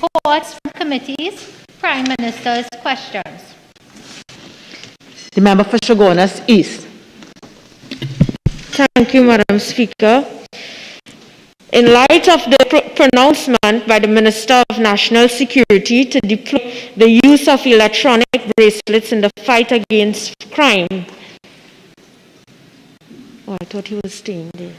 Reports from committees. Prime Minister's questions. The member for Shogunas East. Thank you, Madam Speaker. In light of the pronouncement by the Minister of National Security to deploy the use of electronic bracelets in the fight against crime. Oh, I thought he was staying there.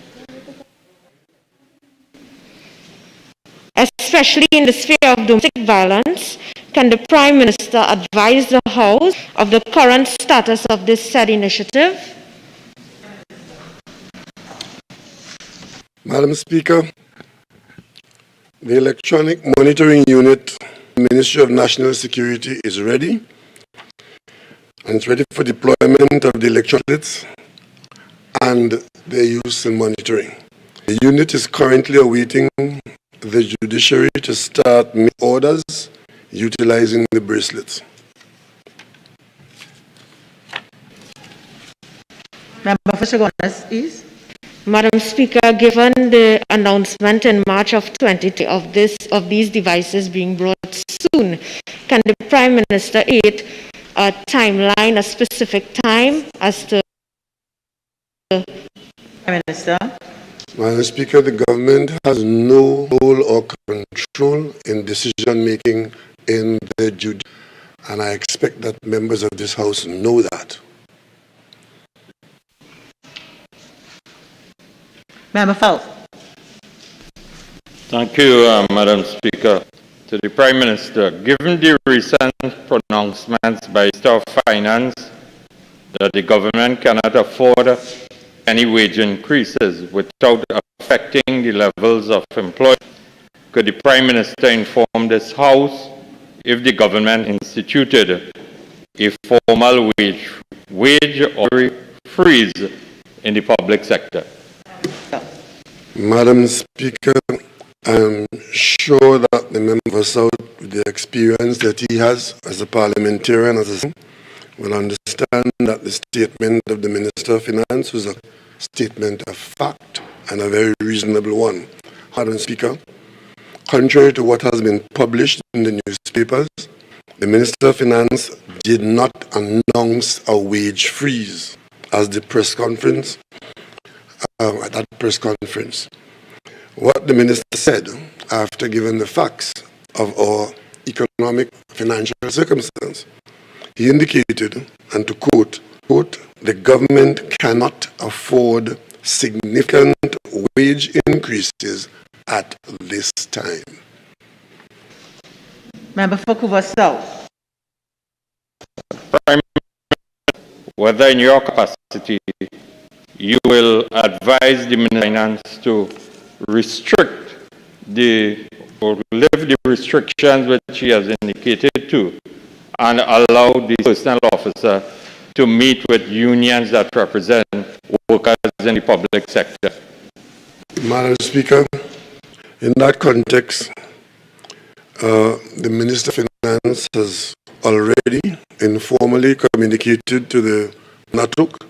Especially in the sphere of domestic violence, can the Prime Minister advise the House of the current status of this said initiative? Madam Speaker, the electronic monitoring unit, Ministry of National Security, is ready, and it's ready for deployment of the electronics and their use in monitoring. The unit is currently awaiting the judiciary to start orders utilizing the bracelets. Member for Shogunas East. Madam Speaker, given the announcement in March of 2020 of these devices being brought soon, can the Prime Minister aid a timeline, a specific time as to? Prime Minister. Madam Speaker, the government has no role or control in decision making in the judiciary, and I expect that members of this House know that. Member Falk. Thank you, Madam Speaker. To the Prime Minister, given the recent pronouncements by the Minister of Finance that the government cannot afford any wage increases without affecting the levels of employment, could the Prime Minister inform this House if the government instituted a formal wage or freeze in the public sector? Madam Speaker, I'm sure that the member of South, with the experience that he has as a parliamentarian, will understand that the statement of the Minister of Finance was a statement of fact and a very reasonable one. Madam Speaker, contrary to what has been published in the newspapers, the Minister of Finance did not announce a wage freeze at the press conference. At that press conference, what the minister said after giving the facts of our economic financial circumstance, he indicated, and to quote, the government cannot afford significant wage increases at this time. Member for Kuva South. Prime Minister, whether in your capacity you will advise the Minister of Finance to restrict or lift the restrictions which he has indicated to, and allow the personnel officer to meet with unions that represent workers in the public sector. Madam Speaker, in that context, the Minister of Finance has already informally communicated to the NATUC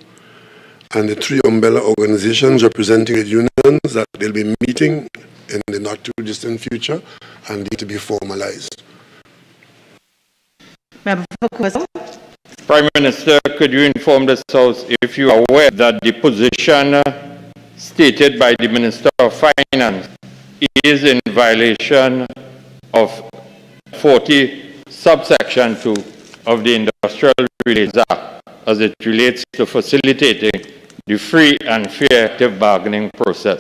and the three umbrella organizations representing the unions that they'll be meeting in the not too distant future and need to be formalized. Prime Minister, could you inform this House if you are aware that the position stated by the Minister of Finance is in violation of 40 subsection 2 of the Industrial Relations Act as it relates to facilitating the free and fair active bargaining process?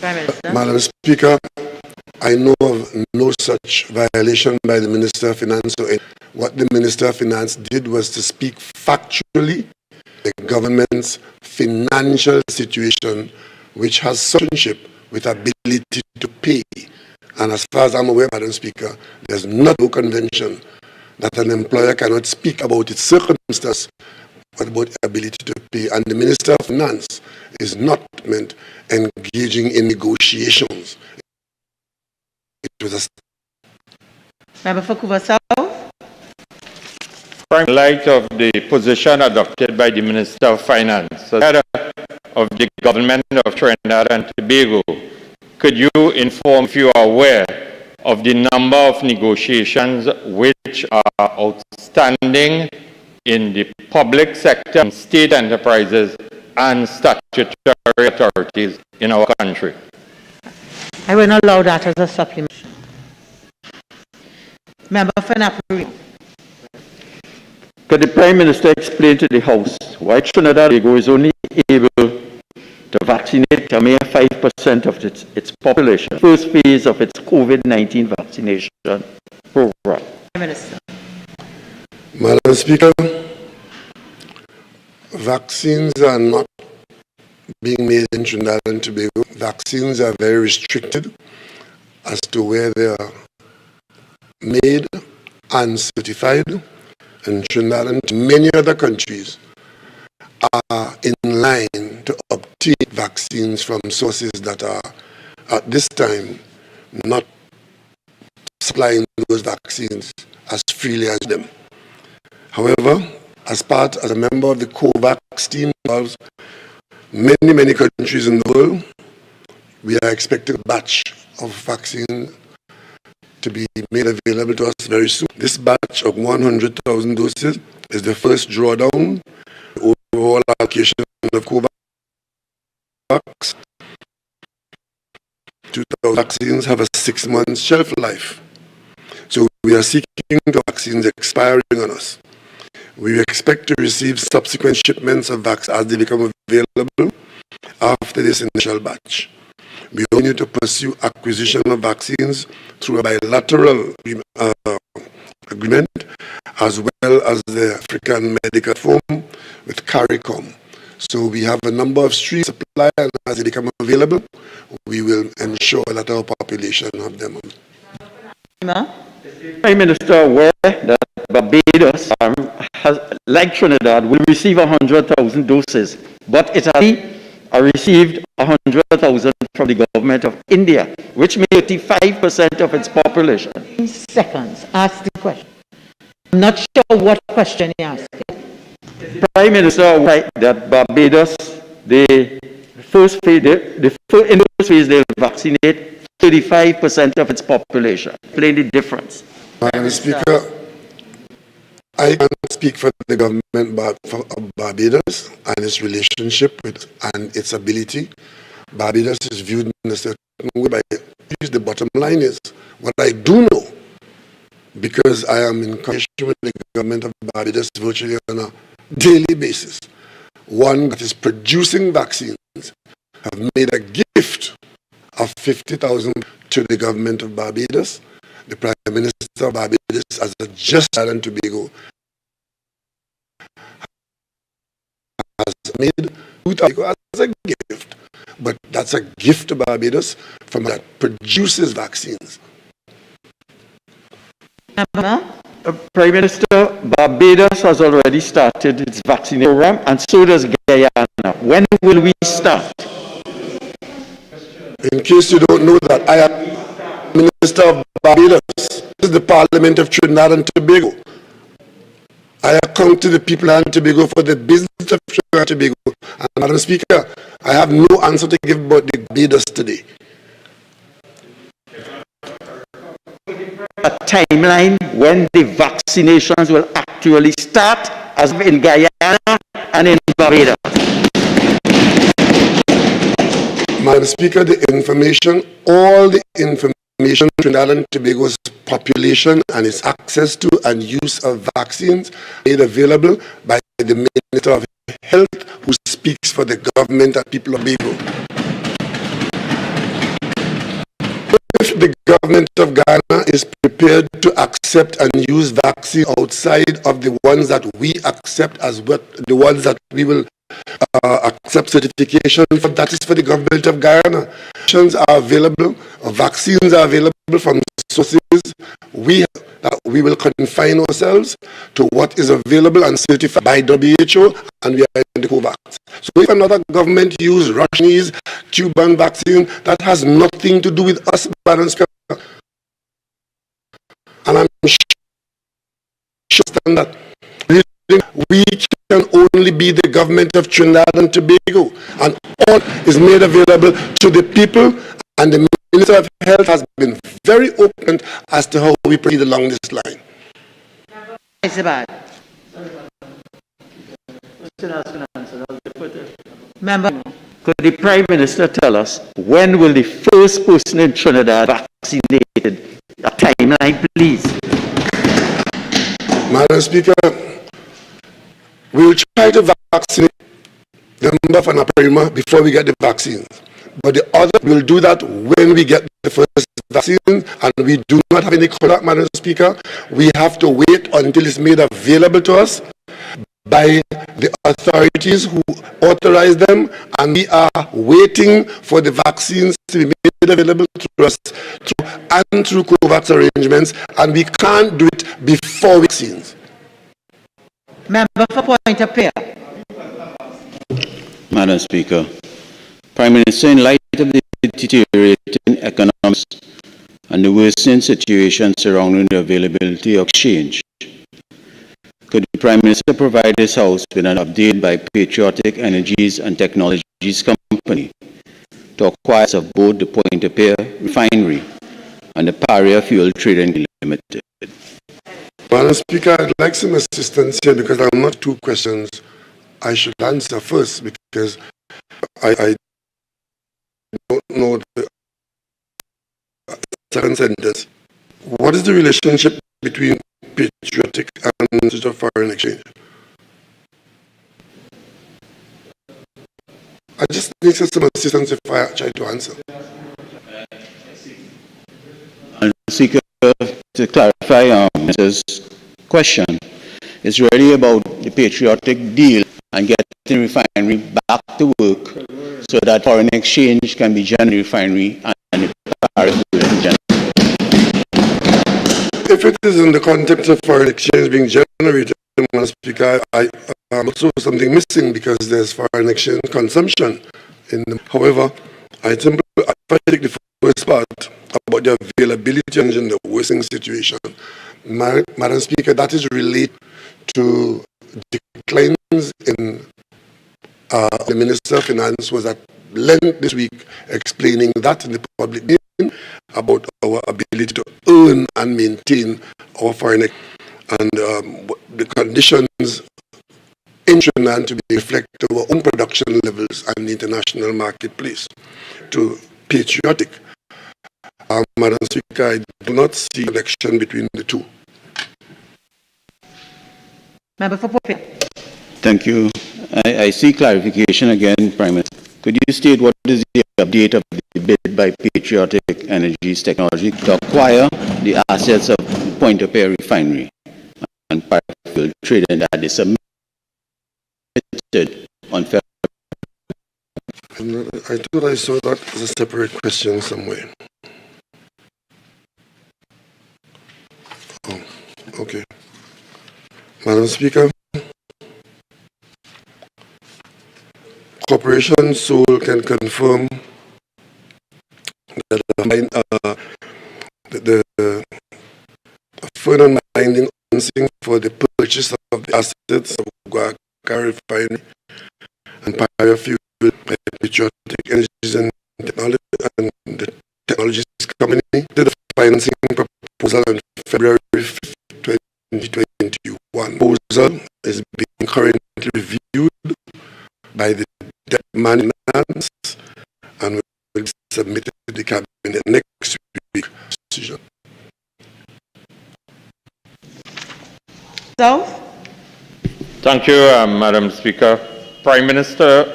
Madam Speaker, I know of no such violation by the Minister of Finance. So what the Minister of Finance did was to speak factually the government's financial situation, which has relationship with ability to pay. And as far as I'm aware, Madam Speaker, there's no convention that an employer cannot speak about its circumstance, but about ability to pay. And the Minister of Finance is not meant engaging in negotiations. It was a Member for Kuva South. In light of the position adopted by the Minister of Finance, as head of the government of Trinidad and Tobago, could you inform if you are aware of the number of negotiations which are outstanding in the public sector, state enterprises, and statutory authorities in our country. I will not allow that as a supplement. Member for Napoli. Could the Prime Minister explain to the House why Trinidad and Tobago is only able to vaccinate a mere 5% of its population, first phase of its COVID-19 vaccination program? Prime Minister. Madam Speaker, vaccines are not being made in Trinidad and Tobago. Vaccines are very restricted as to where they are made and certified. And Trinidad and many other countries are in line to obtain vaccines from sources that are, at this time, not supplying those vaccines as freely as them. However, as a member of the COVAX team, involves many countries in the world, we are expecting a batch of vaccine to be made available to us very soon. This batch of 100,000 doses is the first drawdown, the overall allocation of COVAX. 2,000 vaccines have a 6-month shelf life. So we are seeking the vaccines expiring on us. We expect to receive subsequent shipments of vaccines as they become available after this initial batch. We only need to pursue acquisition of vaccines through a bilateral agreement, as well as the African Medical Forum with CARICOM. So we have a number of streams of supply, and as they become available, we will ensure that our population have them. Prime Minister aware that Barbados, like Trinidad, will receive 100,000 doses, but it has received 100,000 from the government of India, which makes 35% of its population. In seconds, ask the question. I'm not sure what question you asked. Prime Minister aware that Barbados, the first phase, in the first phase, they'll vaccinate 35% of its population. Plain the difference. Madam Speaker, I can't speak for the government of Barbados and its relationship with and its ability. Barbados is viewed in a certain way by the bottom line is what I do know, because I am in contact with the government of Barbados virtually on a daily basis. One that is producing vaccines have made a gift of 50,000 to the government of Barbados. The Prime Minister of Barbados, as a just Island Tobago, has made as a gift, but that's a gift to Barbados from that produces vaccines. Prime Minister, Barbados has already started its vaccine program, and so does Guyana. When will we start? In case you don't know that, I am Minister of Barbados. This is the Parliament of Trinidad and Tobago. I account to the people of Tobago for the business of Trinidad and Tobago. And Madam Speaker, I have no answer to give about the Barbados today. A timeline when the vaccinations will actually start, as in Guyana and in Barbados. Madam Speaker, all the information Trinidad and Tobago's population and its access to and use of vaccines made available by the Minister of Health, who speaks for the government and people of Tobago. If the government of Ghana is prepared to accept and use vaccine outside of the ones that we accept as the ones that we will accept certification for, that is for the government of Guyana. Vaccines are available from sources that we will confine ourselves to what is available and certified by WHO, and we are in the COVAX. So if another government uses Russian, Cuban vaccine, that has nothing to do with us, Madam Speaker. And I'm sure that we can only be the government of Trinidad and Tobago, and all is made available to the people and the Minister of Health has been very open as to how we proceed along this line. It's bad. Member, Could the Prime Minister tell us when will the first person in Trinidad vaccinated? A timeline, please. Madam Speaker, we will try to vaccinate the number of Anaparima before we get the vaccines. But the other will do that when we get the first vaccine, and we do not have any contact, Madam Speaker. We have to wait until it's made available to us by the authorities who authorize them, and we are waiting for the vaccines to be made available to us through COVAX arrangements, and we can't do it before vaccines. member for point of prayer. Madam Speaker, Prime Minister, in light of the deteriorating economics and the worsening situation surrounding the availability of exchange, could the Prime Minister provide this House with an update by Patriotic Energies and Technologies Company to acquire of both the Point-of-Pear Refinery and the Paria Fuel Trading Limited? Madam Speaker, I'd like some assistance here because I'm not two questions I should answer first, because I don't know the second sentence. What is the relationship between Patriotic and Institute of Foreign Exchange? I just need some assistance if I try to answer. And Speaker, to clarify Minister's question, it's really about the patriotic deal and getting refinery back to work so that foreign exchange can be generated refinery and the Paris in general. If it is in the context of foreign exchange being generated, Madam Speaker, I also something missing because there's foreign exchange consumption. However, if I take the first part about the availability and the worsening situation, Madam Speaker, that is related to declines in the Minister of Finance was at length this week explaining that in the public domain about our ability to earn and maintain our foreign exchange and the conditions in Trinidad to be reflect our own production levels and the international marketplace. To patriotic, Madam Speaker, I do not see a connection between the two. Member for point. Thank you. I see clarification again, Prime Minister. Could you state what is the update of the bid by Patriotic Energies Technology to acquire the assets of Point-of-Pear Refinery and Parafuel Trading that they submitted on February? I thought I saw that as a separate question somewhere. Oh, okay. Madam Speaker, Corporation Seoul can confirm that the further binding for the purchase of the assets of Guaca Refinery and Paria Fuel by Patriotic Energies and Technology and the Technologies Company did a financing proposal on February 5th, 2021. Proposal is being currently reviewed by the debt finance and will be submitted to the cabinet next week. So, Thank you, Madam Speaker. Prime Minister,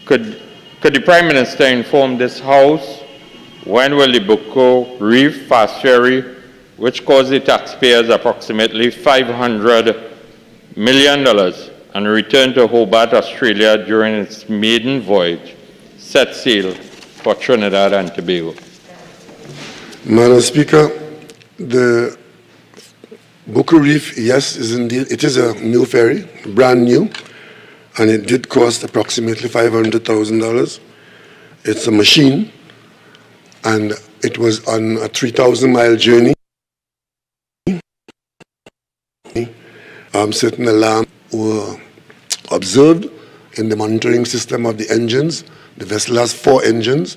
could the Prime Minister inform this House when will the Bucco Reef Fast Ferry, which cost the taxpayers approximately $500 million and return to Hobart, Australia during its maiden voyage, set sail for Trinidad and Tobago? Madam Speaker, the Bucco Reef, yes, is indeed, it is a new ferry, brand new, and it did cost approximately $500,000. It's a machine, and it was on a 3,000-mile journey. Certain alarms were observed in the monitoring system of the engines. The vessel has 4 engines,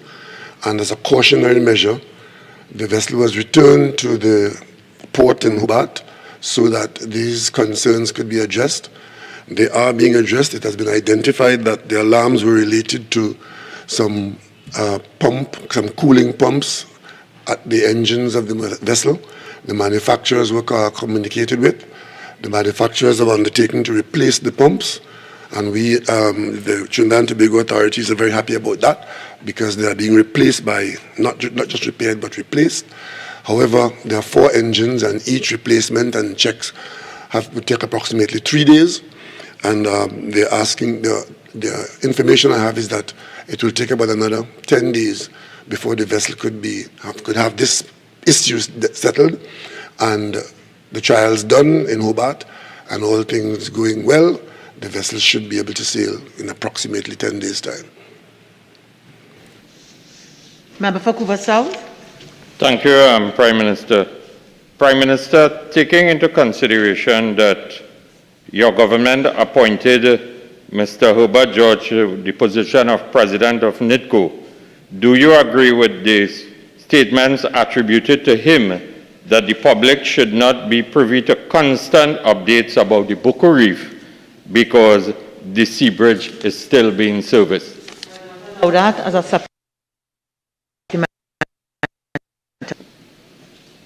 and as a cautionary measure, the vessel was returned to the port in Hobart so that these concerns could be addressed. They are being addressed. It has been identified that the alarms were related to some cooling pumps at the engines of the vessel. The manufacturers were communicated with. The manufacturers have undertaken to replace the pumps, and we, the Trinidad and Tobago authorities, are very happy about that because they are being replaced by, not just repaired, but replaced. However, there are 4 engines, and each replacement and checks would take approximately 3 days. And they're asking, the information I have is that it will take about another 10 days before the vessel could have this issue settled, and the trials done in Hobart, and all things going well, the vessel should be able to sail in approximately 10 days' time. Member for Couva South. Thank you, Prime Minister. Prime Minister, taking into consideration that your government appointed Mr. Herbert George to the position of President of NIDCO, do you agree with the statements attributed to him that the public should not be privy to constant updates about the Bucco Reef because the sea bridge is still being serviced? That as a supplement.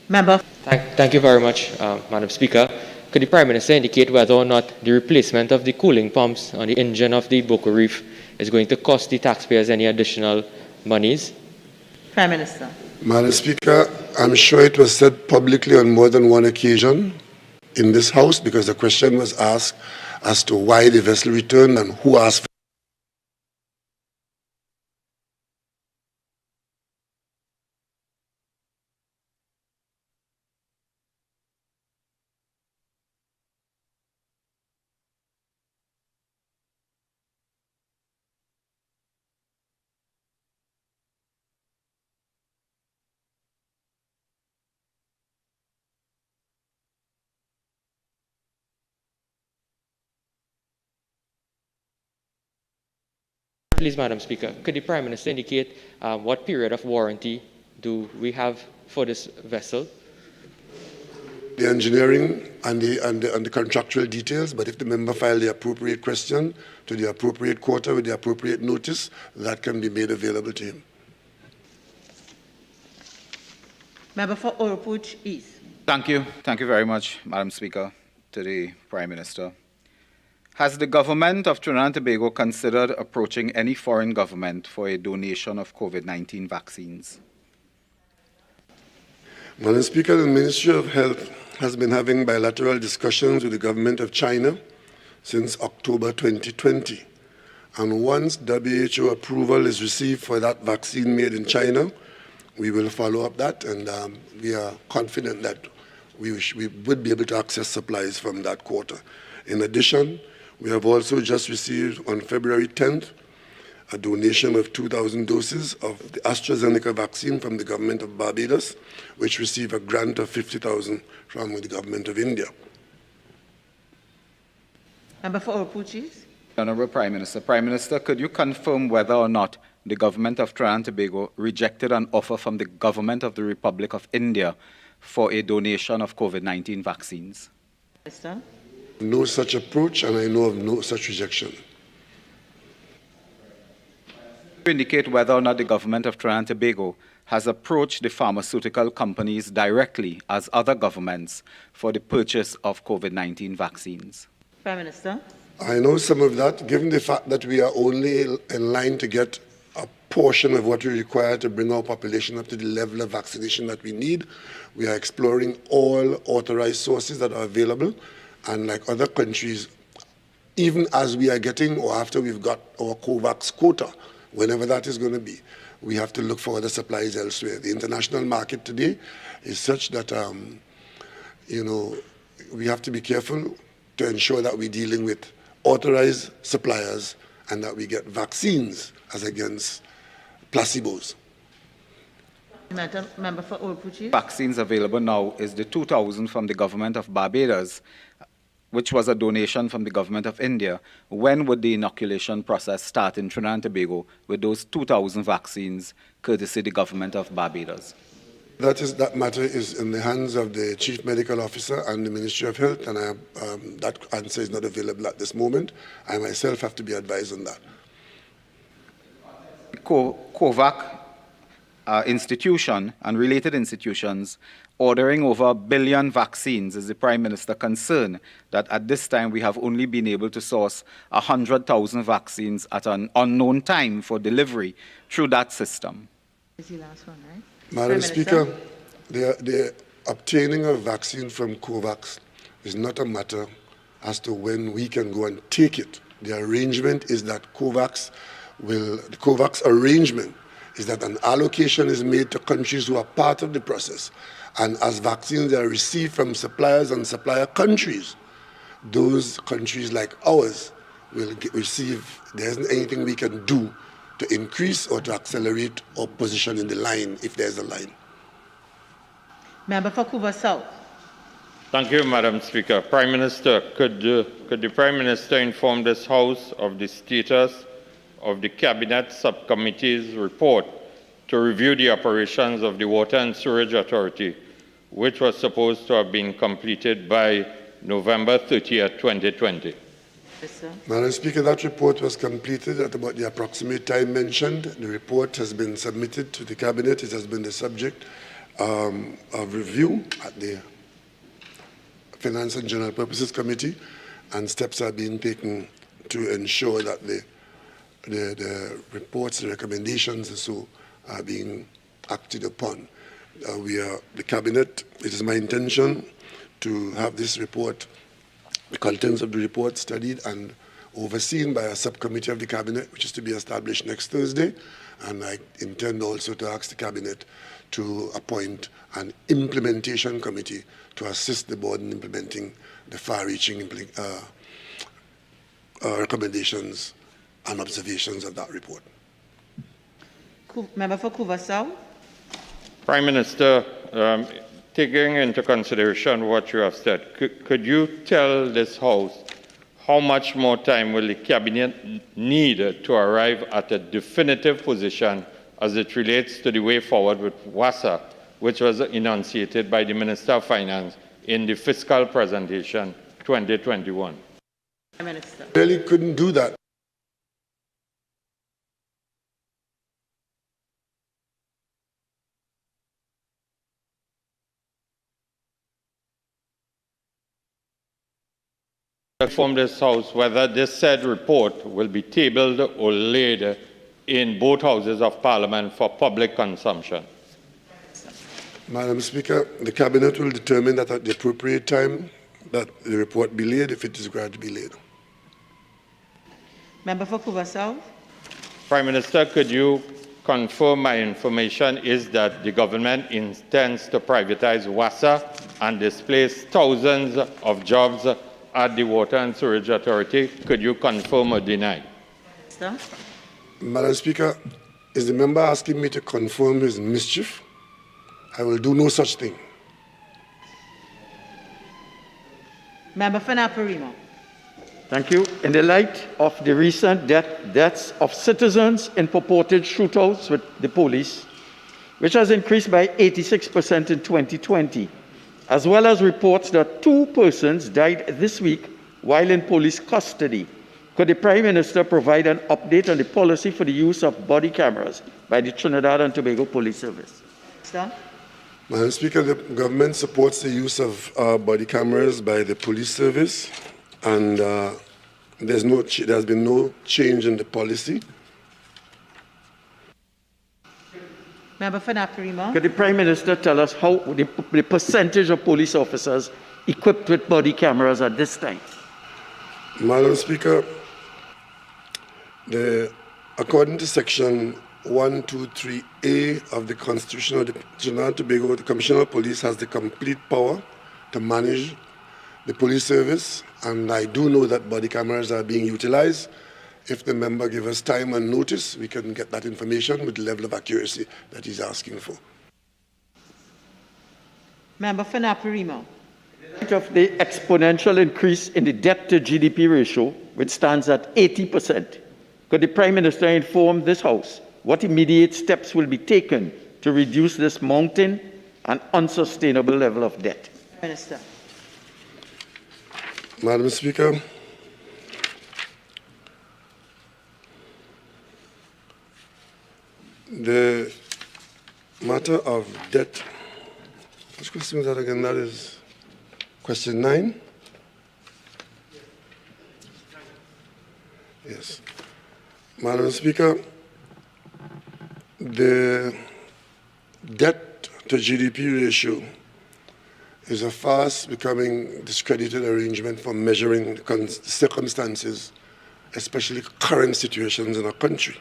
Member. Thank you very much, Madam Speaker. Could the Prime Minister indicate whether or not the replacement of the cooling pumps on the engine of the Bucco Reef is going to cost the taxpayers any additional monies? Prime Minister. Madam Speaker, I'm sure it was said publicly on more than one occasion in this House, because the question was asked as to why the vessel returned and who asked for Please, Madam Speaker, could the Prime Minister indicate what period of warranty do we have for this vessel? the engineering and the contractual details, but if the member filed the appropriate question to the appropriate quarter with the appropriate notice, that can be made available to him. Member for Oropouche East. Thank you. Thank you very much, Madam Speaker, to the Prime Minister. Has the government of Trinidad and Tobago considered approaching any foreign government for a donation of COVID-19 vaccines? Madam Speaker, the Ministry of Health has been having bilateral discussions with the government of China since October 2020. And once WHO approval is received for that vaccine made in China, we will follow up that, and we are confident that we would be able to access supplies from that quarter. In addition, we have also just received on February 10th a donation of 2,000 doses of the AstraZeneca vaccine from the government of Barbados, which received a grant of 50,000 from the government of India. Member for Oropouche East. Honourable Prime Minister. Prime Minister, could you confirm whether or not the government of Trinidad and Tobago rejected an offer from the government of the Republic of India for a donation of COVID-19 vaccines? Minister. No such approach, and I know of no such rejection. To indicate whether or not the government of Trinidad and Tobago has approached the pharmaceutical companies directly, as other governments, for the purchase of COVID-19 vaccines. Prime Minister. I know some of that, given the fact that we are only in line to get a portion of what we require to bring our population up to the level of vaccination that we need. We are exploring all authorized sources that are available, and like other countries, even as we are getting or after we've got our COVAX quota, whenever that is going to be, we have to look for other supplies elsewhere. The international market today is such that, we have to be careful to ensure that we're dealing with authorized suppliers and that we get vaccines as against placebos. Member for Oropouche East. Vaccines available now is the 2,000 from the government of Barbados. which was a donation from the government of India, when would the inoculation process start in Trinidad and Tobago with those 2,000 vaccines courtesy the government of Barbados? That matter is in the hands of the Chief Medical Officer and the Ministry of Health, and that answer is not available at this moment. I myself have to be advised on that. COVAC institution and related institutions ordering over 1 billion vaccines. Is the Prime Minister concerned that at this time we have only been able to source 100,000 vaccines at an unknown time for delivery through that system? Is the last one, right? Madam Speaker, the obtaining of vaccine from COVAX is not a matter as to when we can go and take it. The arrangement is that the COVAX arrangement is that an allocation is made to countries who are part of the process. And as vaccines are received from suppliers and supplier countries, those countries like ours will receive. There isn't anything we can do to increase or to accelerate our position in the line, if there's a line. Member for Couva South. Thank you, Madam Speaker. Prime Minister, could the Prime Minister inform this House of the status of the Cabinet Subcommittee's report to review the operations of the Water and Sewerage Authority, which was supposed to have been completed by November 30th, 2020? Madam Speaker, that report was completed at about the approximate time mentioned. The report has been submitted to the Cabinet. It has been the subject of review at the Finance and General Purposes Committee, and steps are being taken to ensure that the reports, the recommendations and so are being acted upon. The Cabinet, it is my intention to have this report, the contents of the report, studied and overseen by a subcommittee of the Cabinet, which is to be established next Thursday. And I intend also to ask the Cabinet to appoint an implementation committee to assist the board in implementing the far-reaching recommendations and observations of that report. Member for Couva South. Prime Minister, taking into consideration what you have said, could you tell this House how much more time will the Cabinet need to arrive at a definitive position as it relates to the way forward with WASA, which was enunciated by the Minister of Finance in the fiscal presentation 2021? Prime Minister. Really couldn't do that. From this House whether this said report will be tabled or laid in both houses of Parliament for public consumption. Madam Speaker, the Cabinet will determine that at the appropriate time that the report be laid, if it is required to be laid. Member for Couva South. Prime Minister, could you confirm my information is that the government intends to privatize WASA and displace thousands of jobs at the Water and Sewerage Authority? Could you confirm or deny? Sir? Madam Speaker, is the member asking me to confirm his mischief? I will do no such thing. Member for Naparima. Thank you. In the light of the recent deaths of citizens in purported shootouts with the police, which has increased by 86% in 2020, as well as reports that 2 persons died this week while in police custody, could the Prime Minister provide an update on the policy for the use of body cameras by the Trinidad and Tobago Police Service? Sir? Madam Speaker, the government supports the use of body cameras by the police service, and there's been no change in the policy. Member for Naparima. Could the Prime Minister tell us how the percentage of police officers equipped with body cameras at this time? Madam Speaker, according to Section 123A of the Constitution of the Trinidad and Tobago, the Commissioner of Police has the complete power to manage the police service, and I do know that body cameras are being utilized. If the member gives us time and notice, we can get that information with the level of accuracy that he's asking for. Member for Naparima. Of the exponential increase in the debt to GDP ratio, which stands at 80%, could the Prime Minister inform this House what immediate steps will be taken to reduce this mounting and unsustainable level of debt? Minister. Madam Speaker, the matter of debt, which question is that again? That is question 9? Yes. Madam Speaker, the debt to GDP ratio is a fast becoming discredited arrangement for measuring circumstances, especially current situations in our country.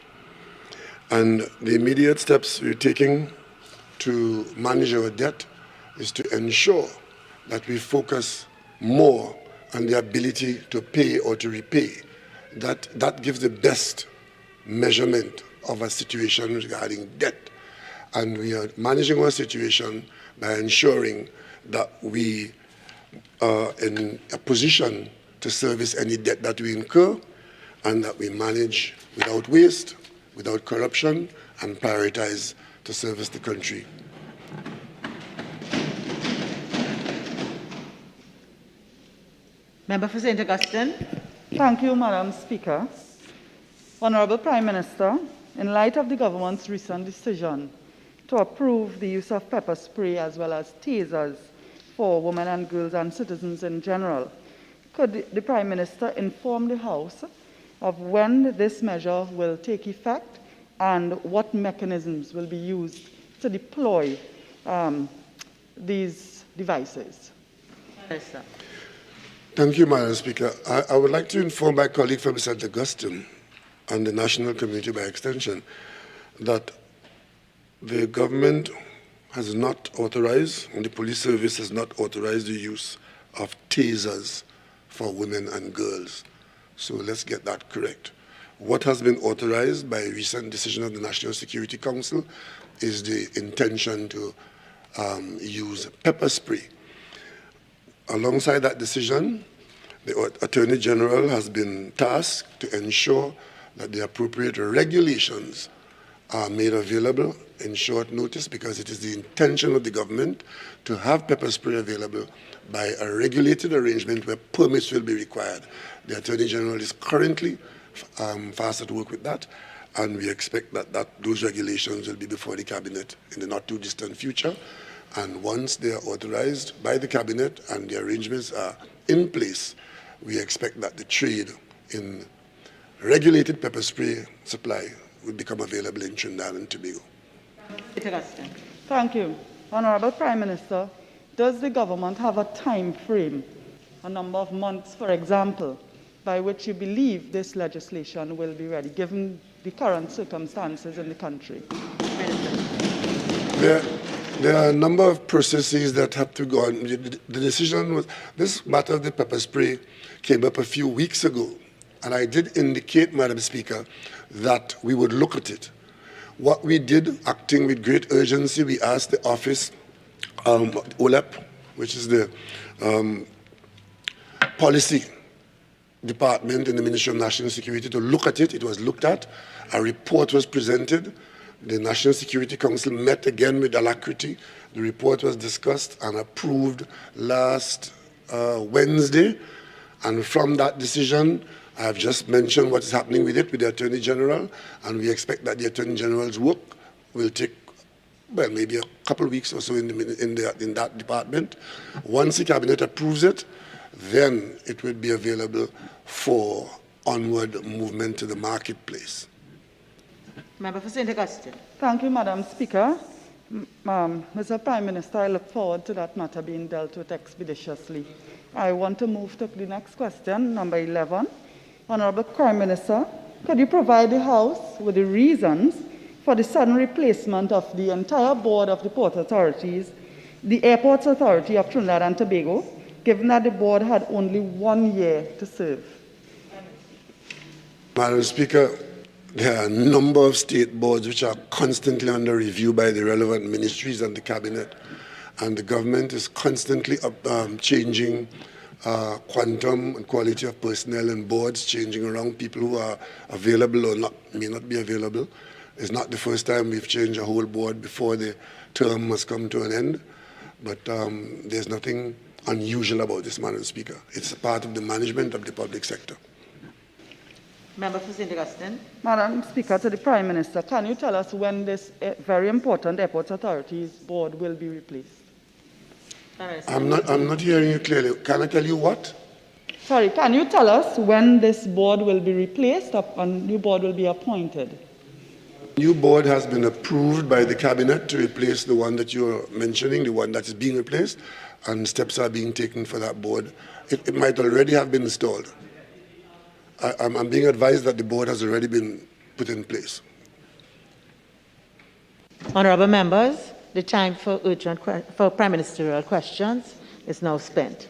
And the immediate steps we're taking to manage our debt is to ensure that we focus more on the ability to pay or to repay. That gives the best measurement of a situation regarding debt. And we are managing our situation by ensuring that we are in a position to service any debt that we incur, and that we manage without waste, without corruption, and prioritize to service the country. Member for St. Augustine. Thank you, Madam Speaker. Honourable Prime Minister, in light of the government's recent decision to approve the use of pepper spray as well as tasers for women and girls and citizens in general, could the Prime Minister inform the House of when this measure will take effect and what mechanisms will be used to deploy these devices? Minister. Thank you, Madam Speaker. I would like to inform my colleague from St. Augustine and the national community by extension that the government has not authorized, and the police service has not authorized the use of tasers for women and girls. So let's get that correct. What has been authorized by a recent decision of the National Security Council is the intention to use pepper spray. Alongside that decision, the Attorney General has been tasked to ensure that the appropriate regulations are made available in short notice, because it is the intention of the government to have pepper spray available by a regulated arrangement where permits will be required. The Attorney General is currently fast at work with that, and we expect that those regulations will be before the Cabinet in the not too distant future. And once they are authorized by the Cabinet and the arrangements are in place, we expect that the trade in regulated pepper spray supply will become available in Trinidad and Tobago. Thank you. Honourable Prime Minister, does the government have a time frame, a number of months, for example, by which you believe this legislation will be ready, given the current circumstances in the country? There are a number of processes that have to go on. The decision was, this matter of the pepper spray came up a few weeks ago, and I did indicate, Madam Speaker, that we would look at it. What we did, acting with great urgency, we asked the office, OLEP, which is the policy department in the Ministry of National Security, to look at it. It was looked at. A report was presented. The National Security Council met again with alacrity. The report was discussed and approved last Wednesday. And from that decision, I have just mentioned what is happening with it with the Attorney General, and we expect that the Attorney General's work will take, well, maybe a couple of weeks or so in that department. Once the Cabinet approves it, then it will be available for onward movement to the marketplace. Member for St. Augustine. Thank you, Madam Speaker. Mr. Prime Minister, I look forward to that matter being dealt with expeditiously. I want to move to the next question, number 11. Honourable Prime Minister, could you provide the House with the reasons for the sudden replacement of the entire board of the Port Authorities, the Airports Authority of Trinidad and Tobago, given that the board had only 1 year to serve? Madam Speaker, there are a number of state boards which are constantly under review by the relevant ministries and the Cabinet. and the government is constantly changing quantum and quality of personnel and boards, changing around people who are available or may not be available. It's not the first time we've changed a whole board before the term has come to an end, but there's nothing unusual about this, Madam Speaker. It's a part of the management of the public sector. Member for St. Augustine. Madam Speaker, to the Prime Minister, can you tell us when this very important Airports Authorities board will be replaced? I'm not hearing you clearly. Can I tell you what? Sorry, can you tell us when this board will be replaced and a new board will be appointed? New board has been approved by the cabinet to replace the one that you're mentioning, the one that is being replaced, and steps are being taken for that board. It might already have been installed. I'm being advised that the board has already been put in place. Honourable members, the time for urgent for prime ministerial questions is now spent.